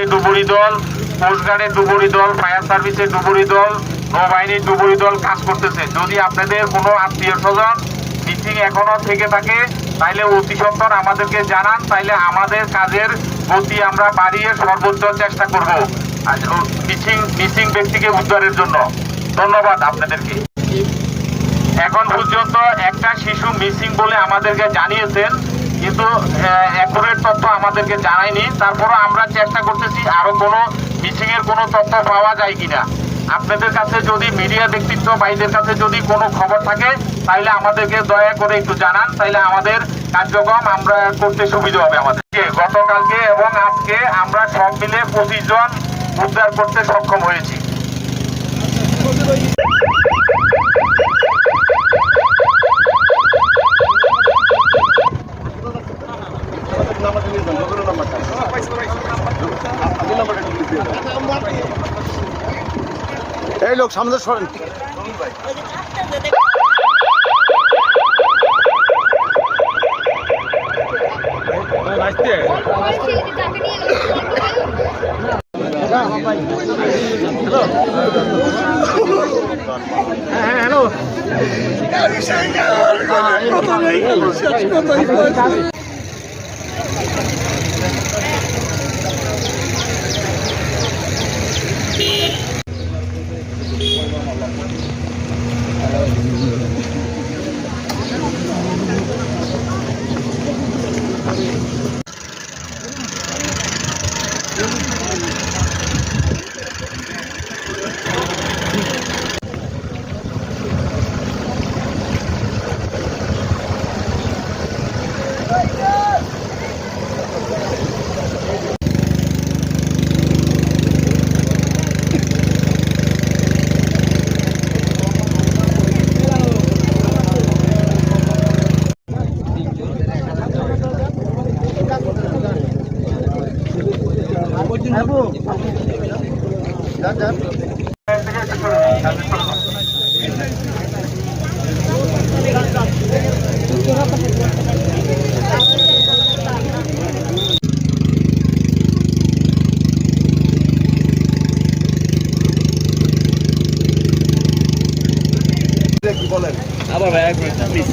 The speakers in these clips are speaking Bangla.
ডুবুরি দল, কোস্টগার্ডের ডুবুরি দল, ফায়ার সার্ভিসের ডুবুরি দল, নৌবাহিনীর ডুবুরি দল কাজ করতেছে। যদি আপনাদের কোনো আত্মীয় স্বজন মিসিং এখনো থেকে থাকে তাইলে অতি সত্বর আমাদেরকে জানান, তাইলে আমাদের কাজের গতি আমরা বাড়িয়ে সর্বোচ্চ চেষ্টা করব মিসিং ব্যক্তিকে উদ্ধারের জন্য। ধন্যবাদ আপনাদেরকে। এখন পর্যন্ত একটা শিশু মিসিং বলে আমাদেরকে জানিয়েছেন, কিন্তু অ্যাকুরেট তথ্য আমাদেরকে জানায়নি। তারপরও আমরা চেষ্টা করতেছি আরো কোনো মিসিং এর কোনো তথ্য পাওয়া যায় কিনা। আপনাদের কাছে যদি মিডিয়া ব্যক্তিত্ব ভাইদের কাছে যদি কোনো খবর থাকে তাহলে আমাদেরকে দয়া করে একটু জানান, তাহলে আমাদের কার্যক্রম আমরা করতে সুবিধা হবে। আমাদেরকে গতকালকে এবং আজকে আমরা সব মিলে 25 জন উদ্ধার করতে সক্ষম হয়েছি। এই লোক সামনে সরেন। হ্যালো কি বলেন আবার ভাই প্লিজ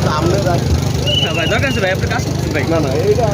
সামনে রাখ ভাই দরকার আছে ভাই আপনার কাজ করছেন ভাই না না এইটা